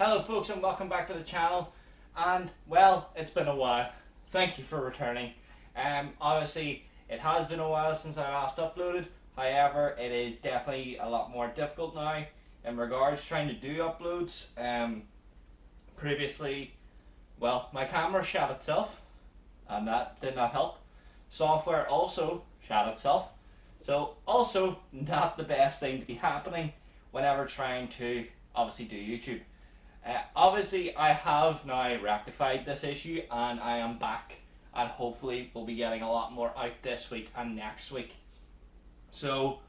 Hello folks and welcome back to the channel, and well, it's been a while. Thank you for returning. Obviously it has been a while since I last uploaded, however it is definitely a lot more difficult now in regards to trying to do uploads. Previously, well, my camera shot itself and that did not help. Software also shot itself, so also not the best thing to be happening whenever trying to obviously do YouTube. Obviously I have now rectified this issue and I am back, and hopefully we'll be getting a lot more out this week and next week. So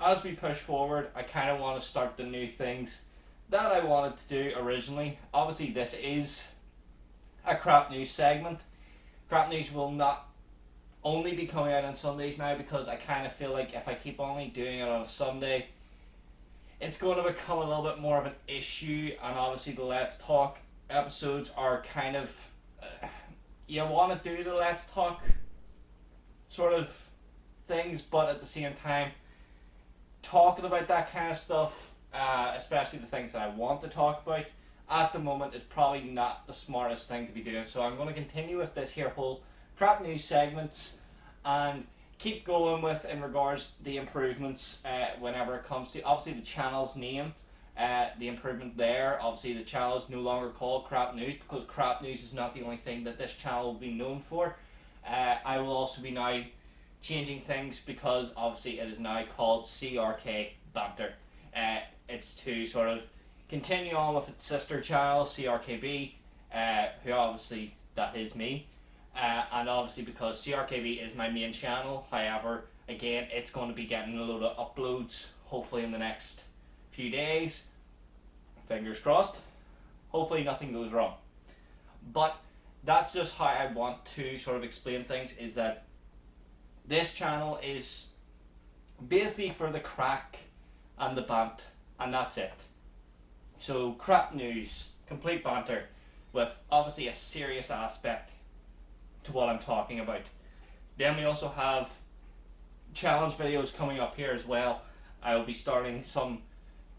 as we push forward, I kind of want to start the new things that I wanted to do originally. Obviously this is a crap news segment. Crap news will not only be coming out on Sundays now, because I kind of feel like if I keep only doing it on a Sunday, it's going to become a little bit more of an issue. And obviously the Let's Talk episodes are kind of, you want to do the Let's Talk sort of things, but at the same time talking about that kind of stuff, especially the things that I want to talk about at the moment, is probably not the smartest thing to be doing. So I'm going to continue with this here whole crap news segments and keep going with in regards to the improvements whenever it comes to obviously the channel's name, the improvement there. Obviously the channel is no longer called Crap News, because Crap News is not the only thing that this channel will be known for. I will also be now changing things, because obviously it is now called CRK Banter. It's to sort of continue on with its sister channel CRKB, who obviously that is me. And obviously because CRKB is my main channel, however, again, it's going to be getting a load of uploads hopefully in the next few days. Fingers crossed. Hopefully nothing goes wrong. But that's just how I want to sort of explain things, is that this channel is basically for the crack and the bant, and that's it. So crap news, complete banter, with obviously a serious aspect to what I'm talking about. Then we also have challenge videos coming up here as well. I will be starting some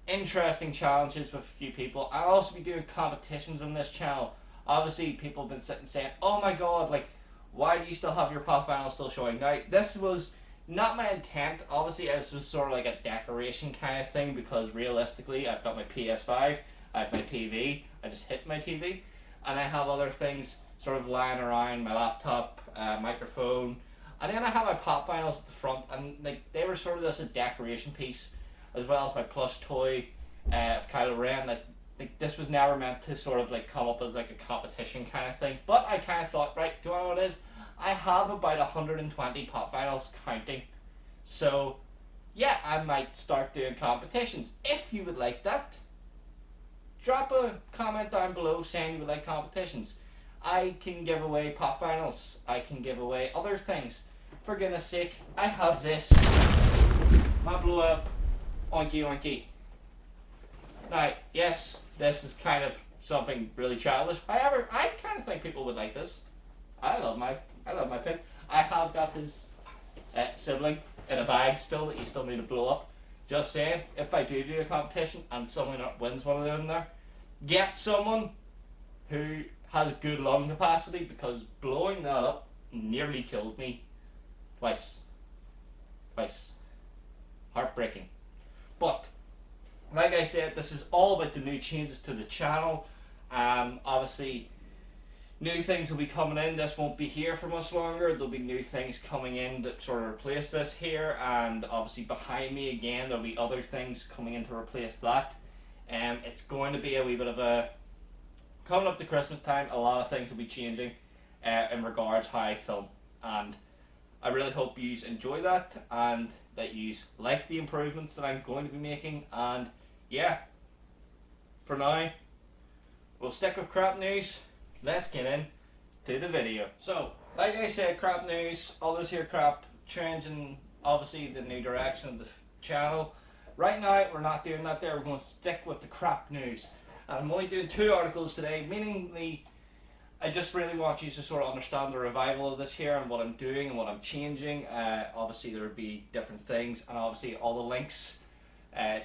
interesting challenges with a few people. I'll also be doing competitions on this channel. Obviously people have been sitting saying, oh my god, like, why do you still have your pop finals still showing? Now this was not my intent. Obviously it was sort of like a decoration kind of thing, because realistically I've got my PS5, I have my TV, I just hit my TV, and I have other things sort of lying around, my laptop, microphone, and then I have my pop finals at the front, and like they were sort of just a decoration piece, as well as my plush toy of Kylo Ren. Like this was never meant to sort of like come up as like a competition kind of thing, but I kind of thought, right, do you know what it is? I have about 120 pop finals counting, so yeah, I might start doing competitions. If you would like that, drop a comment down below saying you would like competitions. I can give away pop finals, I can give away other things. For goodness sake, I have this, my blow up oinky oinky. Now yes, this is kind of something really childish, however I kind of think people would like this. I love my pin. I have got his sibling in a bag still that you still need to blow up. Just saying, if I do a competition and someone wins one of them there, get someone who has good lung capacity, because blowing that up nearly killed me twice. Heartbreaking. But like I said, this is all about the new changes to the channel. Obviously new things will be coming in. This won't be here for much longer. There'll be new things coming in that sort of replace this here, and obviously behind me again there'll be other things coming in to replace that. It's going to be a wee bit of a, coming up to Christmas time, a lot of things will be changing in regards how I film, and I really hope you enjoy that and that you like the improvements that I'm going to be making. And yeah, for now we'll stick with crap news. Let's get in to the video. So, like I said, crap news, all this here crap, changing obviously the new direction of the channel. Right now, we're not doing that there, we're going to stick with the crap news. And I'm only doing 2 articles today, meaning I just really want you to sort of understand the revival of this here and what I'm doing and what I'm changing. Obviously there would be different things, and obviously all the links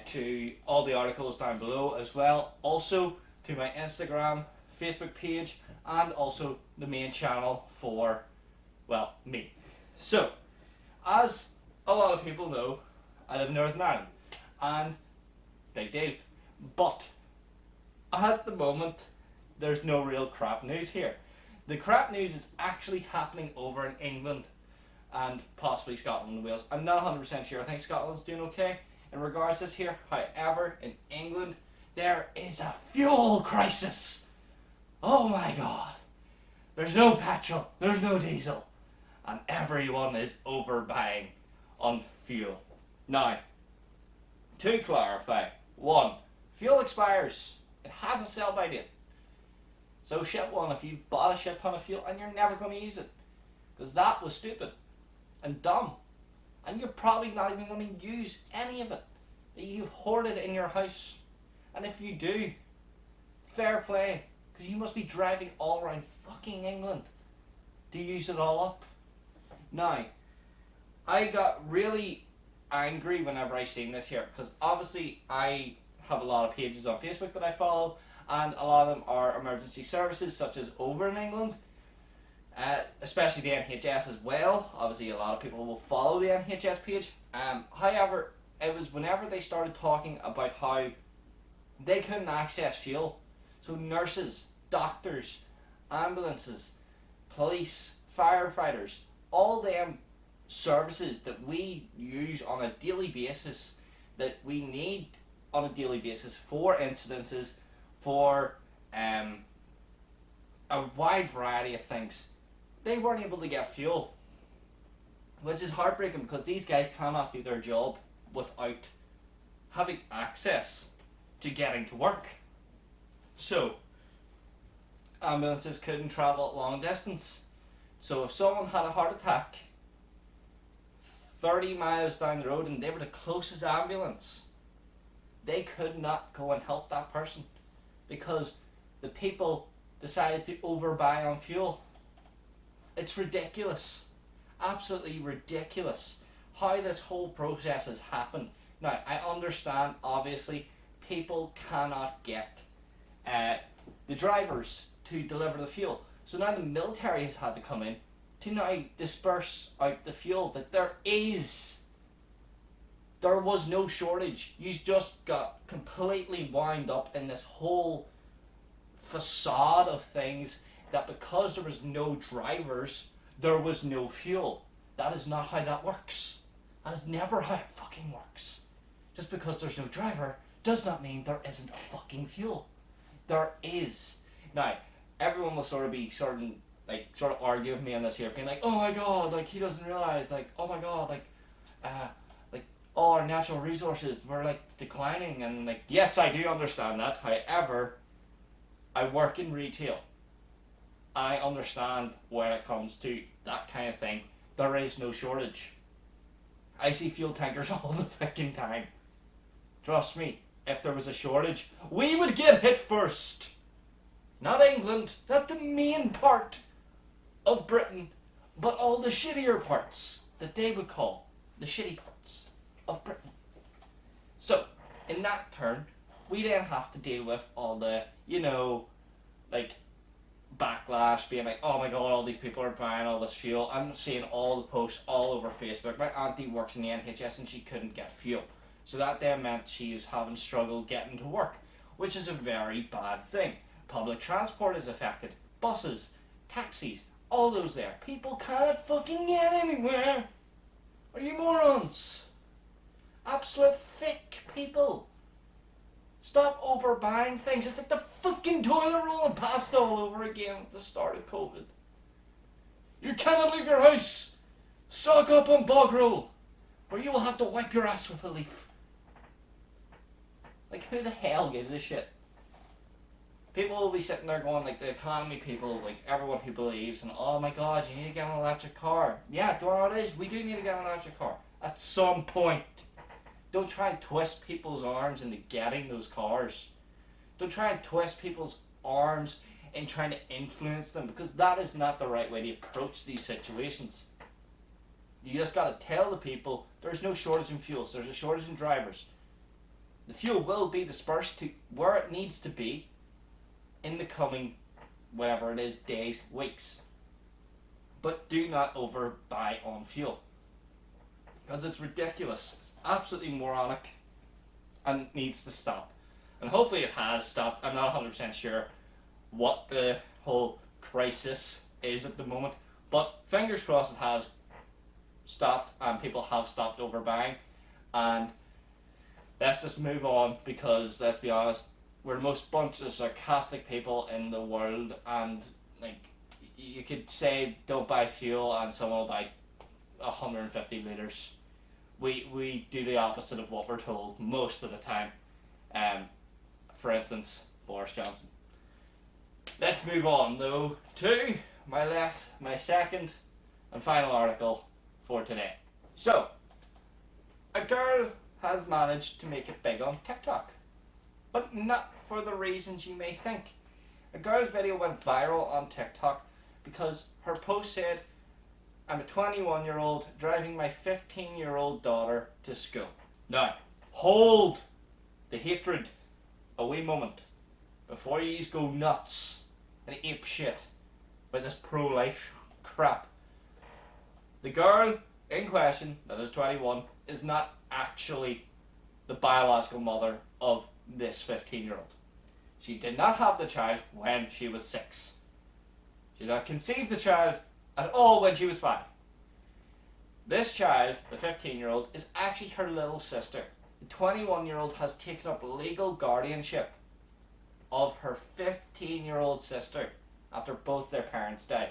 to all the articles down below as well. Also, to my Instagram, Facebook page, and also the main channel for, well, me. So, as a lot of people know, I live in Northern Ireland, and big deal. But at the moment, there's no real crap news here. The crap news is actually happening over in England and possibly Scotland and Wales. I'm not 100% sure. I think Scotland's doing okay in regards to this here. However, in England, there is a fuel crisis. Oh my god. There's no petrol, there's no diesel, and everyone is overbuying on fuel. Now, to clarify, 1, fuel expires. It has a sell-by date. So shit one, if you bought a shit ton of fuel and you're never going to use it, because that was stupid and dumb, and you're probably not even going to use any of it that you've hoarded in your house. And if you do, fair play, because you must be driving all around fucking England to use it all up. Now, I got really angry whenever I seen this here, because obviously I have a lot of pages on Facebook that I follow, and a lot of them are emergency services, such as over in England, especially the NHS as well. Obviously a lot of people will follow the NHS page. However, it was whenever they started talking about how they couldn't access fuel. So nurses, doctors, ambulances, police, firefighters, all them services that we use on a daily basis, that we need on a daily basis for incidences, for a wide variety of things, they weren't able to get fuel. Which is heartbreaking, because these guys cannot do their job without having access to getting to work. So, ambulances couldn't travel long distance. So if someone had a heart attack 30 miles down the road and they were the closest ambulance, they could not go and help that person because the people decided to overbuy on fuel. It's ridiculous. Absolutely ridiculous how this whole process has happened. Now, I understand, obviously, people cannot get the drivers to deliver the fuel. So now the military has had to come in to now disperse out the fuel that there is. There was no shortage. You just got completely wound up in this whole facade of things that because there was no drivers, there was no fuel. That is not how that works. That is never how it fucking works. Just because there's no driver does not mean there isn't a fucking fuel. There is. Now, everyone will sort of argue with me on this here, being like, oh my god, like he doesn't realise, like, oh my god, like all our natural resources were like declining, and like, yes, I do understand that. However, I work in retail. I understand when it comes to that kind of thing, there is no shortage. I see fuel tankers all the fucking time. Trust me, if there was a shortage, we would get hit first. Not England, not the main part of Britain, but all the shittier parts that they would call the shitty parts of Britain. So, in that turn, we then have to deal with all the, like, backlash, being like, oh my god, all these people are buying all this fuel. I'm seeing all the posts all over Facebook. My auntie works in the NHS and she couldn't get fuel. So that then meant she was having struggle getting to work, which is a very bad thing. Public transport is affected. Buses, taxis, all those there. People cannot fucking get anywhere. Are you morons? Absolute thick people. Stop overbuying things. It's like the fucking toilet roll and pasta all over again at the start of COVID. You cannot leave your house. Stock up on bog roll, or you will have to wipe your ass with a leaf. Like, who the hell gives a shit? People will be sitting there going, like, the economy people, like, everyone who believes, and oh my god, you need to get an electric car. Yeah, do you know what it is? We do need to get an electric car. At some point. Don't try and twist people's arms into getting those cars. Don't try and twist people's arms in trying to influence them, because that is not the right way to approach these situations. You just got to tell the people there's no shortage in fuels, there's a shortage in drivers. The fuel will be dispersed to where it needs to be, in the coming, whatever it is, days, weeks. But do not overbuy on fuel, because it's ridiculous. It's absolutely moronic and needs to stop. And hopefully it has stopped. I'm not 100% sure what the whole crisis is at the moment, but fingers crossed it has stopped and people have stopped overbuying. And let's just move on, because let's be honest, we're the most bunch of sarcastic people in the world, and like, you could say don't buy fuel and someone will buy 150 litres. We do the opposite of what we're told most of the time. For instance, Boris Johnson. Let's move on though to my second and final article for today. So, a girl has managed to make it big on TikTok, but not for the reasons you may think. A girl's video went viral on TikTok because her post said, "I'm a 21-year-old driving my 15-year-old daughter to school." Now, hold the hatred a wee moment before you go nuts and ape shit by this pro-life crap. The girl in question, that is 21, is not actually the biological mother of this 15-year-old. She did not have the child when she was 6. She did not conceive the child at all when she was 5. This child, the 15-year-old, is actually her little sister. The 21-year-old has taken up legal guardianship of her 15-year-old sister after both their parents died.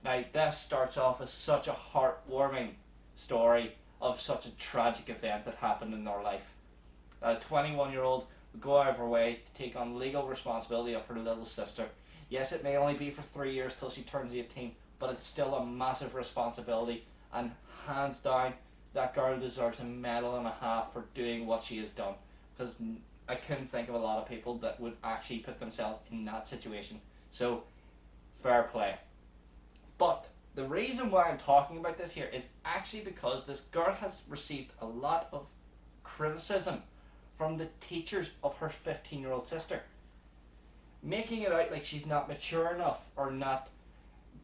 Now, this starts off as such a heartwarming story of such a tragic event that happened in their life. A 21-year-old would go out of her way to take on legal responsibility of her little sister. Yes, it may only be for 3 years till she turns 18, but it's still a massive responsibility, and hands down, that girl deserves a medal and a half for doing what she has done, because I couldn't think of a lot of people that would actually put themselves in that situation. So, fair play. But the reason why I'm talking about this here is actually because this girl has received a lot of criticism from the teachers of her 15-year-old sister, making it out like she's not mature enough or not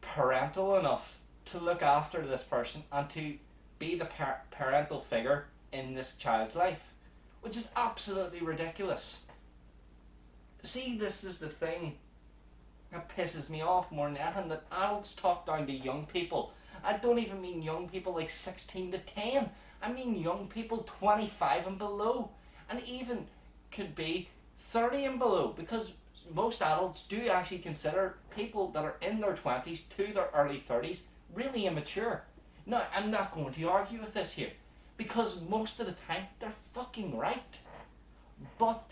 parental enough to look after this person and to be the parental figure in this child's life, which is absolutely ridiculous. See, this is the thing that pisses me off more than anything, that adults talk down to young people. I don't even mean young people like 16 to 10. I mean young people 25 and below, and even could be 30 and below, because most adults do actually consider people that are in their 20s to their early 30s really immature. Now, I'm not going to argue with this here, because most of the time they're fucking right. But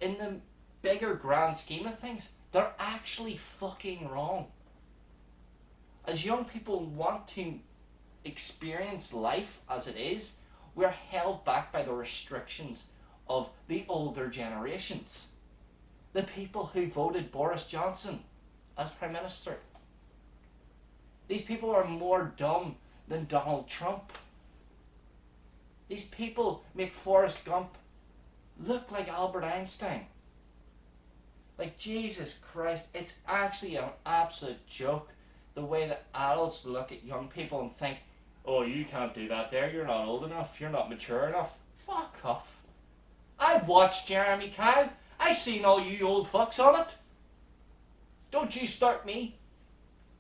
in the bigger grand scheme of things, they're actually fucking wrong. As young people want to experience life as it is, we're held back by the restrictions of the older generations. The people who voted Boris Johnson as Prime Minister. These people are more dumb than Donald Trump. These people make Forrest Gump look like Albert Einstein. Like, Jesus Christ, it's actually an absolute joke the way that adults look at young people and think, "Oh, you can't do that there, you're not old enough, you're not mature enough." Fuck off. I watched Jeremy Kyle. I seen all you old fucks on it. Don't you start me.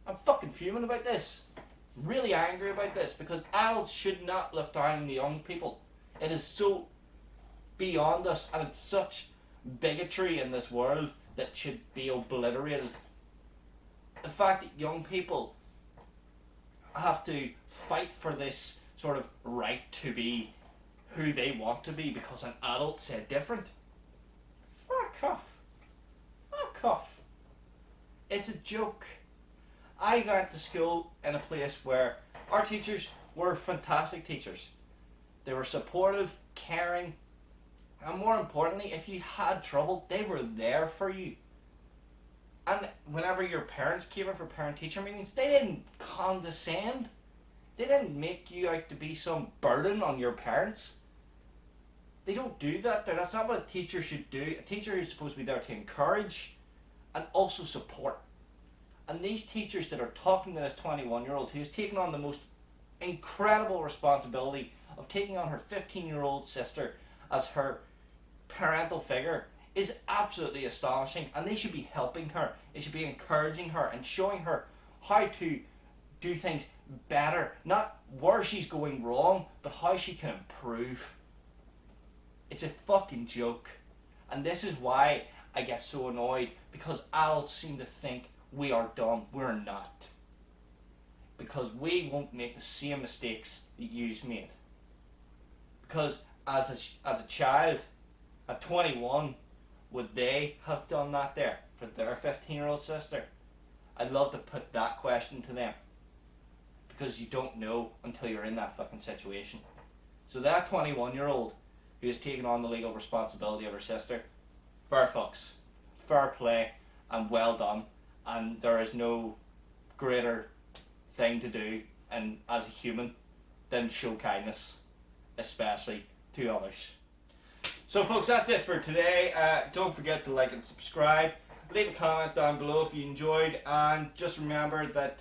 I'm fucking fuming about this. Really angry about this, because adults should not look down on the young people. It is so beyond us, and it's such bigotry in this world that should be obliterated. The fact that young people have to fight for this sort of right to be who they want to be because an adult said different. Fuck off. Fuck off. It's a joke. I went to school in a place where our teachers were fantastic teachers. They were supportive, caring, and more importantly, if you had trouble, they were there for you. And whenever your parents came in for parent-teacher meetings, they didn't condescend. They didn't make you out to be some burden on your parents. They don't do that there. That's not what a teacher should do. A teacher is supposed to be there to encourage, and also support. And these teachers that are talking to this 21-year-old who's taken on the most incredible responsibility of taking on her 15-year-old sister as her parental figure is absolutely astonishing, and they should be helping her. They should be encouraging her and showing her how to do things better, not where she's going wrong, but how she can improve. It's a fucking joke, and this is why I get so annoyed, because adults seem to think we are dumb. We're not, because we won't make the same mistakes that you've made. Because as a child at 21, would they have done that there for their 15-year-old sister? I'd love to put that question to them, because you don't know until you're in that fucking situation. So that 21-year-old who has taken on the legal responsibility of her sister, fair fucks, fair play, and well done. And there is no greater thing to do, and as a human, than show kindness, especially to others. So folks, that's it for today. Don't forget to like and subscribe. Leave a comment down below if you enjoyed, and just remember that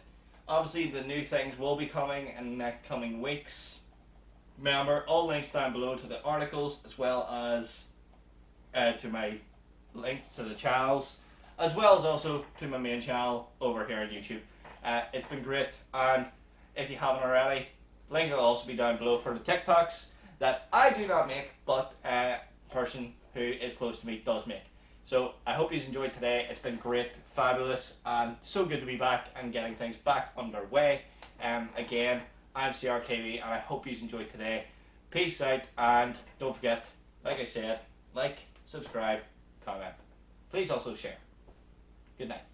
obviously the new things will be coming in the next coming weeks. Remember, all links down below to the articles, as well as to my links to the channels, as well as also to my main channel over here on YouTube. It's been great, and if you haven't already, link will also be down below for the TikToks that I do not make, but a person who is close to me does make. So I hope you enjoyed today. It's been great, fabulous, and so good to be back and getting things back underway. Again, I'm CRKB, and I hope you enjoyed today. Peace out, and don't forget, like I said, like, subscribe, comment. Please also share. Good night.